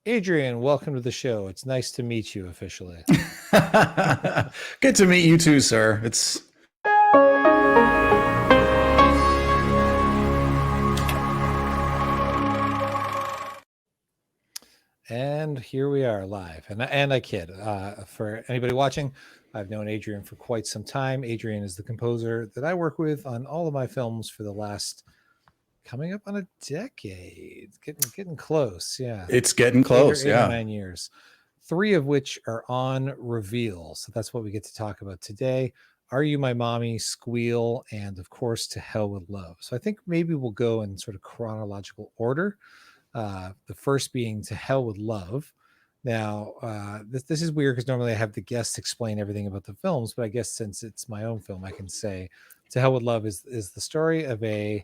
Adrian, welcome to the show. It's nice to meet you officially. Good to meet you too, sir. It's And here we are live. And I kid. For anybody watching, I've known Adrian for quite some time. Adrian is the composer that I work with on all of my films for the last coming up on a decade. Getting close. Yeah. it's getting close, Eight or yeah. 9 years. 3 of which are on Reveel'd. So that's what we get to talk about today. Are You My Mommy, Squeal, and of course, To Hell with Love. So I think maybe we'll go in sort of chronological order. The first being To Hell with Love. Now, this is weird because normally I have the guests explain everything about the films, but I guess since it's my own film, I can say To Hell with Love is the story of a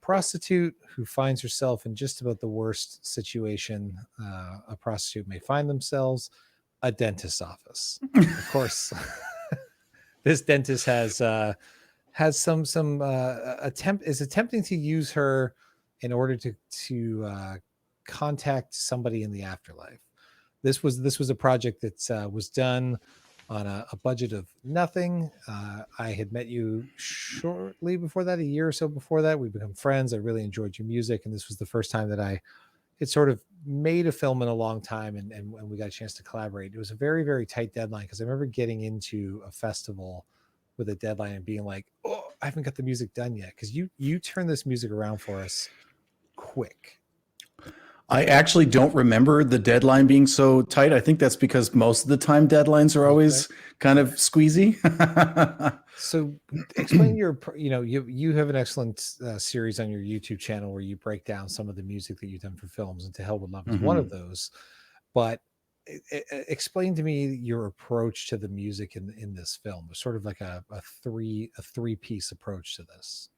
prostitute who finds herself in just about the worst situation a prostitute may find themselves, a dentist's office. Of course, this dentist has some attempting to use her in order to contact somebody in the afterlife. This was a project that was done on a budget of nothing. I had met you shortly before that, a year or so before that. We've become friends. I really enjoyed your music, and this was the first time that I had sort of made a film in a long time, and we got a chance to collaborate. It was a very, very tight deadline because I remember getting into a festival with a deadline and being like, "Oh, I haven't got the music done yet," because you turned this music around for us quick. I actually don't remember the deadline being so tight. I think that's because most of the time deadlines are always kind of squeezy. So explain you have an excellent series on your YouTube channel where you break down some of the music that you've done for films, and To Hell with Love is one of those. But explain to me your approach to the music in this film, sort of like a three-piece approach to this.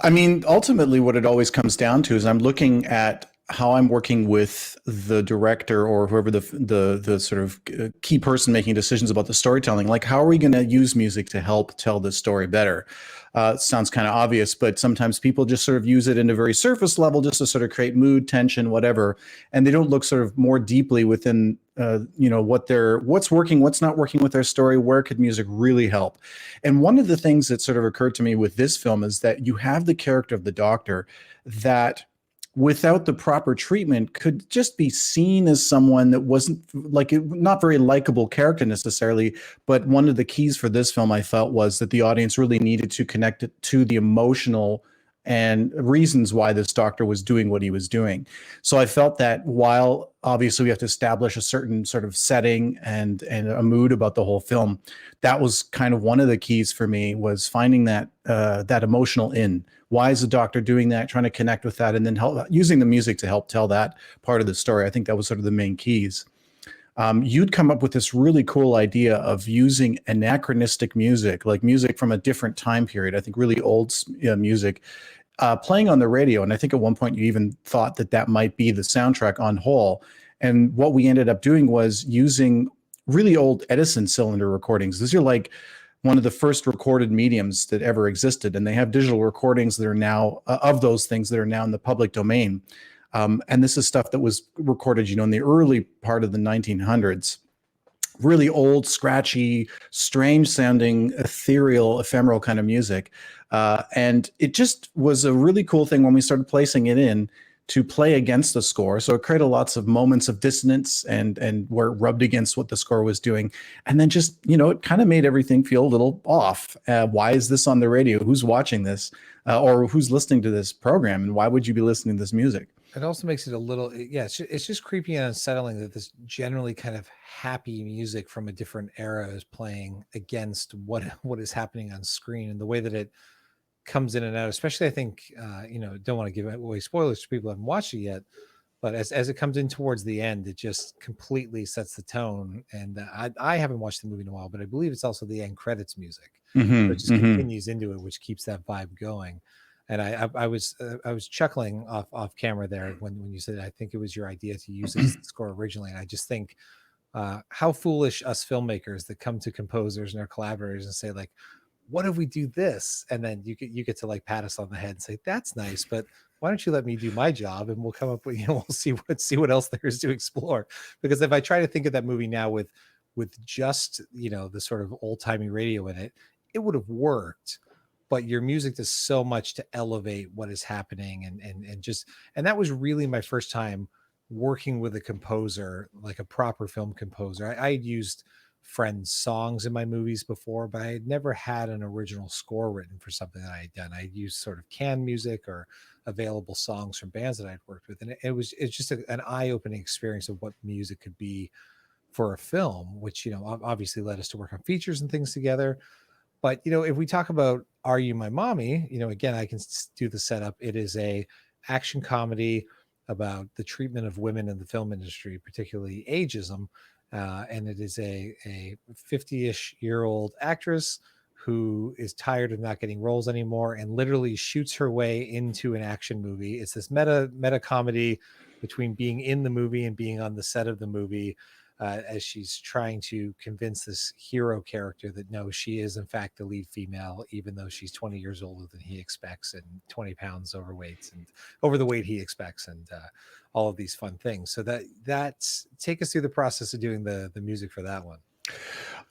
I mean, ultimately, what it always comes down to is I'm looking at how I'm working with the director or whoever the sort of key person making decisions about the storytelling. Like, how are we going to use music to help tell this story better? It sounds kind of obvious, but sometimes people just sort of use it in a very surface level just to sort of create mood, tension, whatever, and they don't look sort of more deeply within what's working, what's not working with their story. Where could music really help? And one of the things that sort of occurred to me with this film is that you have the character of the doctor that, without the proper treatment, could just be seen as someone that wasn't not very likable character necessarily. But one of the keys for this film, I felt, was that the audience really needed to connect it to the emotional and reasons why this doctor was doing what he was doing. So I felt that while obviously we have to establish a certain sort of setting and a mood about the whole film, that was kind of one of the keys for me, was finding that that emotional in. Why is the doctor doing that? Trying to connect with that, and then using the music to help tell that part of the story. I think that was sort of the main keys. You'd come up with this really cool idea of using anachronistic music, like music from a different time period. I think really old music, playing on the radio. And I think at one point you even thought that that might be the soundtrack on whole. And what we ended up doing was using really old Edison cylinder recordings. These are like one of the first recorded mediums that ever existed. And they have digital recordings that are now of those things that are now in the public domain. And this is stuff that was recorded, in the early part of the 1900s. Really old, scratchy, strange sounding, ethereal, ephemeral kind of music. And it just was a really cool thing when we started placing it in to play against the score. So it created lots of moments of dissonance and where it rubbed against what the score was doing. And then just, it kind of made everything feel a little off. Why is this on the radio? Who's watching this? Or who's listening to this program? And why would you be listening to this music? It also makes it a little, it's just creepy and unsettling that this generally kind of happy music from a different era is playing against what is happening on screen, and the way that it comes in and out, especially, I think, don't want to give away spoilers to people who haven't watched it yet, but as it comes in towards the end, it just completely sets the tone. And I haven't watched the movie in a while, but I believe it's also the end credits music. So it just continues into it, which keeps that vibe going. And I was chuckling off camera there when you said, I think it was your idea to use this score originally. And I just think how foolish us filmmakers that come to composers and our collaborators and say, like, what if we do this? And then you get to like pat us on the head and say, that's nice, but why don't you let me do my job and we'll come up with, we'll see what else there is to explore. Because if I try to think of that movie now with just, the sort of old-timey radio in it, it would have worked. But your music does so much to elevate what is happening, and that was really my first time working with a composer, like a proper film composer. I had used friends' songs in my movies before, but I had never had an original score written for something that I had done. I had used sort of canned music or available songs from bands that I'd worked with, and it's just an eye-opening experience of what music could be for a film, which obviously led us to work on features and things together. But if we talk about Are You My Mommy, again, I can do the setup. It is a action comedy about the treatment of women in the film industry, particularly ageism. And it is a 50-ish year old actress who is tired of not getting roles anymore and literally shoots her way into an action movie. It's this meta comedy between being in the movie and being on the set of the movie, as she's trying to convince this hero character that no, she is in fact the lead female, even though she's 20 years older than he expects and 20 pounds overweight and over the weight he expects, and all of these fun things. So that's take us through the process of doing the music for that one.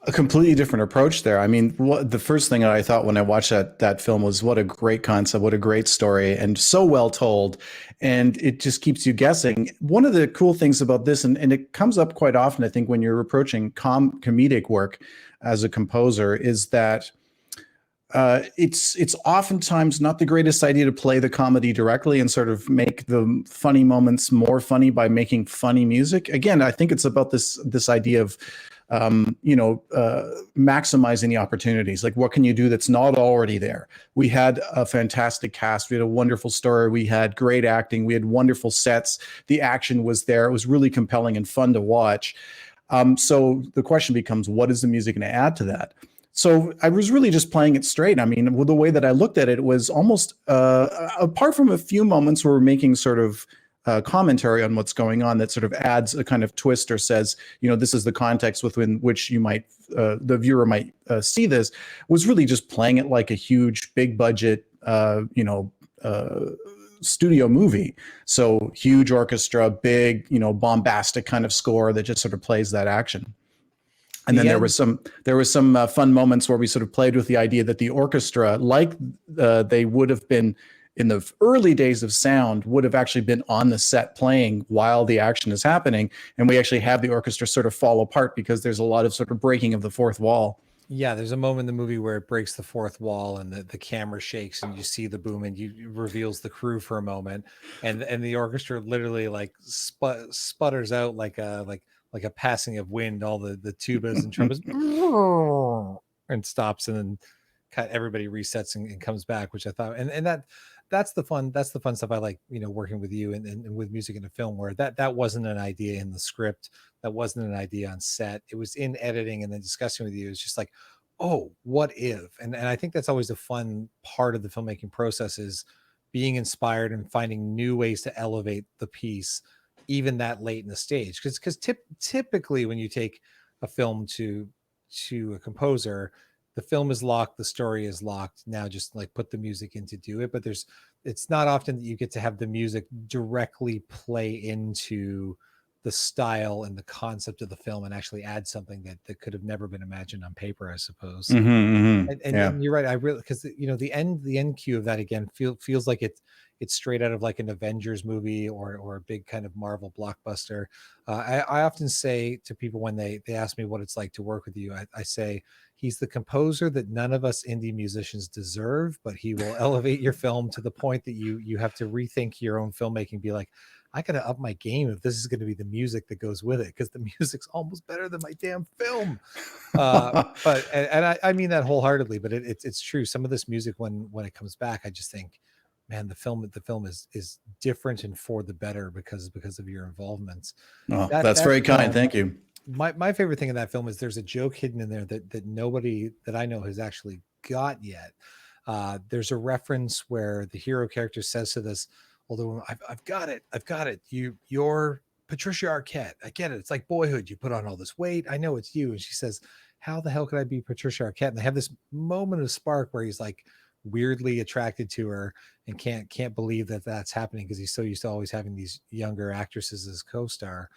A completely different approach there. I mean, the first thing I thought when I watched that film was, what a great concept, what a great story, and so well told. And it just keeps you guessing. One of the cool things about this, and it comes up quite often, I think, when you're approaching comedic work as a composer, is that it's oftentimes not the greatest idea to play the comedy directly and sort of make the funny moments more funny by making funny music. Again, I think it's about this idea of maximizing the opportunities. Like, what can you do that's not already there? We had a fantastic cast. We had a wonderful story. We had great acting. We had wonderful sets. The action was there. It was really compelling and fun to watch. So the question becomes, what is the music going to add to that? So I was really just playing it straight. I mean, the way that I looked at it was almost, apart from a few moments where we're making sort of commentary on what's going on that sort of adds a kind of twist or says, this is the context within which you might, the viewer might see this, was really just playing it like a huge, big budget, studio movie. So huge orchestra, big, bombastic kind of score that just sort of plays that action. And then there was some fun moments where we sort of played with the idea that the orchestra, like they would have been in the early days of sound, would have actually been on the set playing while the action is happening. And we actually have the orchestra sort of fall apart because there's a lot of sort of breaking of the fourth wall. Yeah, there's a moment in the movie where it breaks the fourth wall and the camera shakes and you see the boom and you reveals the crew for a moment, and the orchestra literally like sputters out like a passing of wind, all the tubas and trumpets and stops, and then everybody resets and comes back, which I thought, and that's the fun stuff I like, working with you and with music in a film, where that wasn't an idea in the script, that wasn't an idea on set, it was in editing and then discussing with you. It's just like, oh, what if? And I think that's always a fun part of the filmmaking process, is being inspired and finding new ways to elevate the piece even that late in the stage, because typically when you take a film to a composer, the film is locked, the story is locked, now just like put the music in to do it. But it's not often that you get to have the music directly play into the style and the concept of the film and actually add something that could have never been imagined on paper, I suppose. Mm-hmm, mm-hmm. And you're right, I really, because the end cue of that again feels like it's straight out of like an Avengers movie or a big kind of Marvel blockbuster. I often say to people when they ask me what it's like to work with you, I say he's the composer that none of us indie musicians deserve, but he will elevate your film to the point that you have to rethink your own filmmaking, be like, I gotta up my game if this is going to be the music that goes with it, because the music's almost better than my damn film. But I mean that wholeheartedly, but it's true. Some of this music, when it comes back, I just think, man, the film is different and for the better because of your involvements. Oh, that's very kind. Thank you. My favorite thing in that film is there's a joke hidden in there that nobody that I know has actually got yet. There's a reference where the hero character says to this older woman, I've got it. You're Patricia Arquette. I get it. It's like Boyhood. You put on all this weight. I know it's you. And she says, how the hell could I be Patricia Arquette? And they have this moment of spark where he's like weirdly attracted to her and can't believe that that's happening because he's so used to always having these younger actresses as co-star.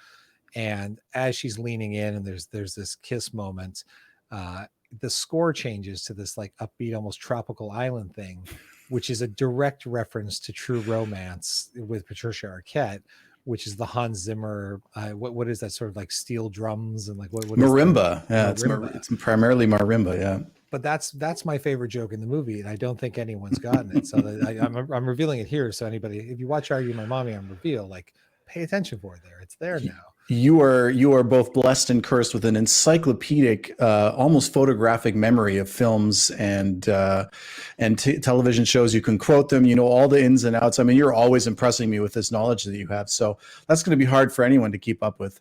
And as she's leaning in and there's this kiss moment, uh, the score changes to this like upbeat, almost tropical island thing, which is a direct reference to True Romance with Patricia Arquette, which is the Hans Zimmer. What is that sort of like steel drums and like what is the Marimba. Yeah, marimba? it's primarily marimba. Yeah. But that's my favorite joke in the movie, and I don't think anyone's gotten it. So I'm revealing it here. So anybody, if you watch Argue My Mommy on Reveal, like pay attention for it there. It's there now. You are both blessed and cursed with an encyclopedic, almost photographic memory of films and television shows. You can quote them. You know all the ins and outs. I mean, you're always impressing me with this knowledge that you have. So that's going to be hard for anyone to keep up with.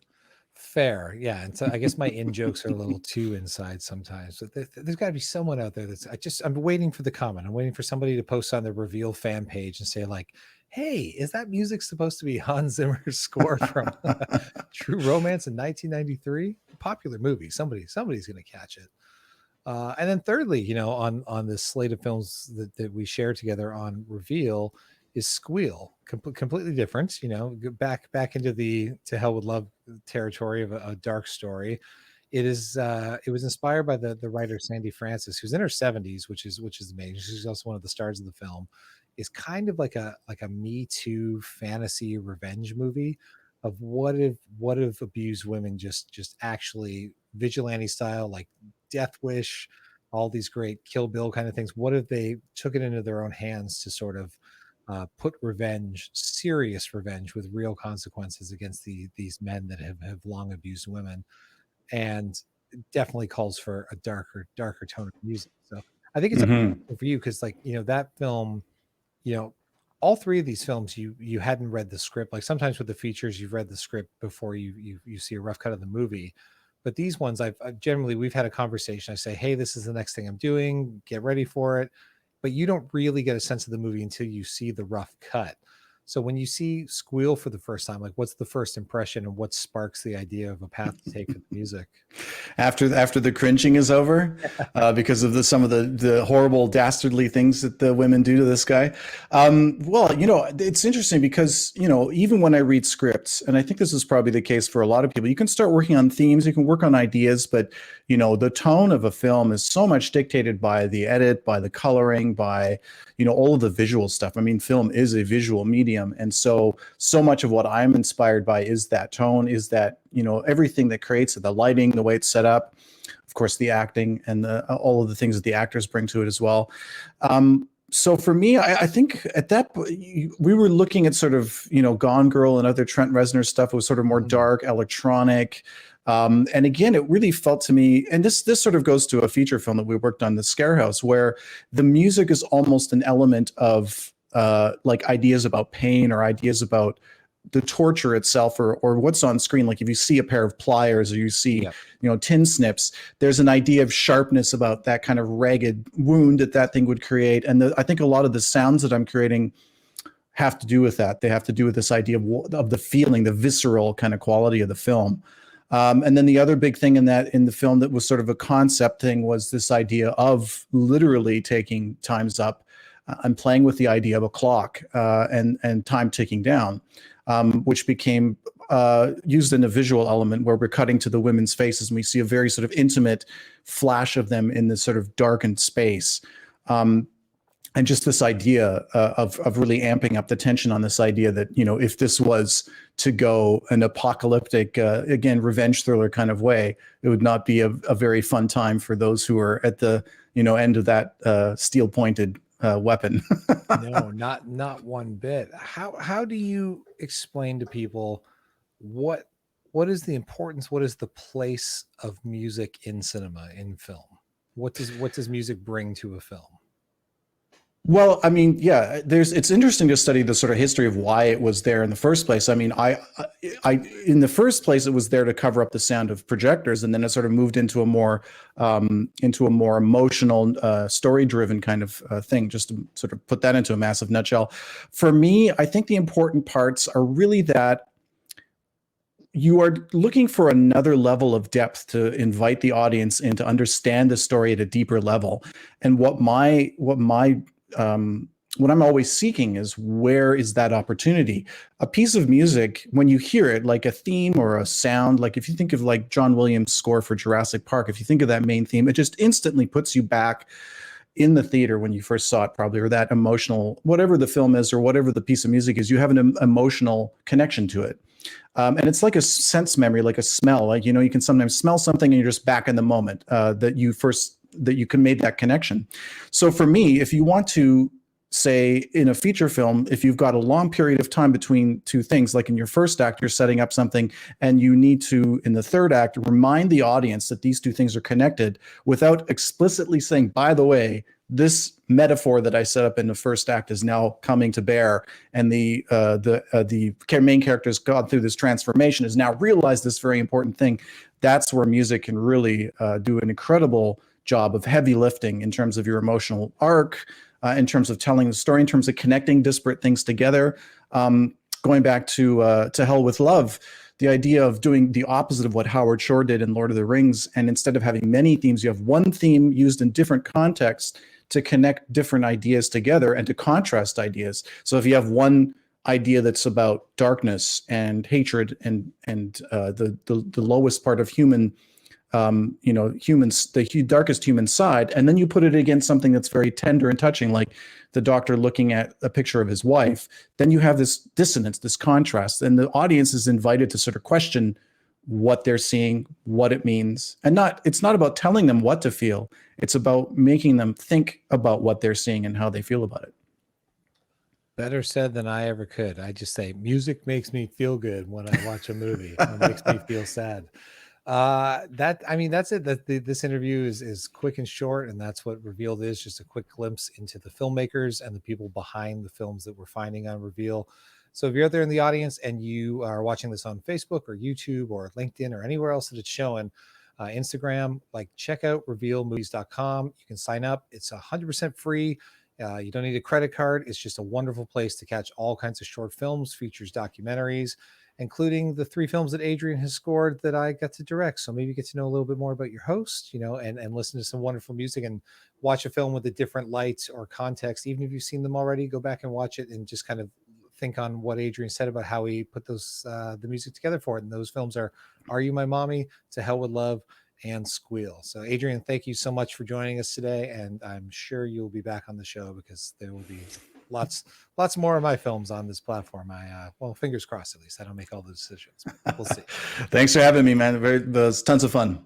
Fair, yeah. And so I guess my in jokes are a little too inside sometimes. But there's got to be someone out there that's I'm waiting for the comment. I'm waiting for somebody to post on the Reveal fan page and say like, "Hey, is that music supposed to be Hans Zimmer's score from True Romance in 1993? Popular movie. Somebody's going to catch it." And then thirdly, on this slate of films that we share together on Reveal is Squeal, completely different. Go back into the To Hell with Love territory of a dark story. It was inspired by the writer Sandy Francis, who's in her 70s, which is amazing. She's also one of the stars of the film. Is kind of like a Me Too fantasy revenge movie of what if abused women just actually vigilante style, like Death Wish, all these great Kill Bill kind of things. What if they took it into their own hands to sort of put revenge, serious revenge with real consequences against these men that have long abused women, and definitely calls for a darker tone of music. So I think it's Hmm. for you because like that film, you know all three of these films you hadn't read the script. Like sometimes with the features you've read the script before you see a rough cut of the movie, but these ones I've generally we've had a conversation. I say, hey, this is the next thing I'm doing, get ready for it, but you don't really get a sense of the movie until you see the rough cut. So when you see Squeal for the first time, like what's the first impression and what sparks the idea of a path to take for the music? After the cringing is over, because of some of the horrible dastardly things that the women do to this guy. Well, it's interesting because even when I read scripts, and I think this is probably the case for a lot of people, you can start working on themes, you can work on ideas, but the tone of a film is so much dictated by the edit, by the coloring, by all of the visual stuff. I mean, film is a visual medium, and so much of what I'm inspired by is that tone, is that everything that creates it, the lighting, the way it's set up, of course, the acting, and all of the things that the actors bring to it as well. So for me, I think at that point, we were looking at sort of Gone Girl and other Trent Reznor stuff. It was sort of more dark, electronic. And again, it really felt to me, and this sort of goes to a feature film that we worked on, The Scare House, where the music is almost an element of like ideas about pain or ideas about the torture itself, or what's on screen. Like if you see a pair of pliers or you see tin snips, there's an idea of sharpness about that kind of ragged wound that thing would create. And I think a lot of the sounds that I'm creating have to do with that. They have to do with this idea of the feeling, the visceral kind of quality of the film. And then the other big thing in the film that was sort of a concept thing was this idea of literally taking times up and playing with the idea of a clock and time ticking down, which became used in a visual element where we're cutting to the women's faces and we see a very sort of intimate flash of them in this sort of darkened space. And just this idea of really amping up the tension on this idea that, if this was to go an apocalyptic, again, revenge thriller kind of way, it would not be a very fun time for those who are at the, end of that steel pointed weapon. No, not one bit. How do you explain to people what is the importance, what is the place of music in cinema, in film? What does music bring to a film? Well, I mean, yeah, it's interesting to study the sort of history of why it was there in the first place. I mean, I in the first place, it was there to cover up the sound of projectors, and then it sort of moved into a more emotional, story-driven kind of thing. Just to sort of put that into a massive nutshell. For me, I think the important parts are really that you are looking for another level of depth to invite the audience in to understand the story at a deeper level. And what my what I'm always seeking is, where is that opportunity? A piece of music, when you hear it, like a theme or a sound, like if you think of like John Williams' score for Jurassic Park, if you think of that main theme, it just instantly puts you back in the theater when you first saw it, probably, or that emotional, whatever the film is or whatever the piece of music is, you have an emotional connection to it. And it's like a sense memory, like a smell. Like, you can sometimes smell something and you're just back in the moment that you can make that connection. So for me, if you want to say in a feature film, if you've got a long period of time between two things, like in your first act, you're setting up something and you need to, in the third act, remind the audience that these two things are connected without explicitly saying, by the way, this metaphor that I set up in the first act is now coming to bear, and the main character has gone through this transformation, has now realized this very important thing. That's where music can really do an incredible job of heavy lifting in terms of your emotional arc, in terms of telling the story, in terms of connecting disparate things together. Going back to Hell with Love, the idea of doing the opposite of what Howard Shore did in Lord of the Rings, and instead of having many themes, you have one theme used in different contexts to connect different ideas together and to contrast ideas. So if you have one idea that's about darkness and hatred and the lowest part of human, humans, the darkest human side, and then you put it against something that's very tender and touching, like the doctor looking at a picture of his wife, then you have this dissonance, this contrast, and the audience is invited to sort of question what they're seeing, what it means. And it's not about telling them what to feel. It's about making them think about what they're seeing and how they feel about it. Better said than I ever could. I just say music makes me feel good when I watch a movie. It makes me feel sad. That's it. This interview is quick and short, and that's what Reveel'd is, just a quick glimpse into the filmmakers and the people behind the films that we're finding on Reveel'd. So if you're out there in the audience and you are watching this on Facebook or YouTube or LinkedIn or anywhere else that it's showing, Instagram, check out reveelmovies.com. You can sign up. It's 100% free. You don't need a credit card. It's just a wonderful place to catch all kinds of short films, features, documentaries, including the 3 films that Adrian has scored that I got to direct. So maybe get to know a little bit more about your host, and listen to some wonderful music and watch a film with a different light or context. Even if you've seen them already, go back and watch it and just kind of think on what Adrian said about how he put the music together for it. And those films are You My Mommy, To Hell with Love, and Squeal. So Adrian, thank you so much for joining us today. And I'm sure you'll be back on the show, because there will be lots more of my films on this platform. Well, fingers crossed, at least. I don't make all the decisions, but we'll see. Thanks for having me, man. It was tons of fun.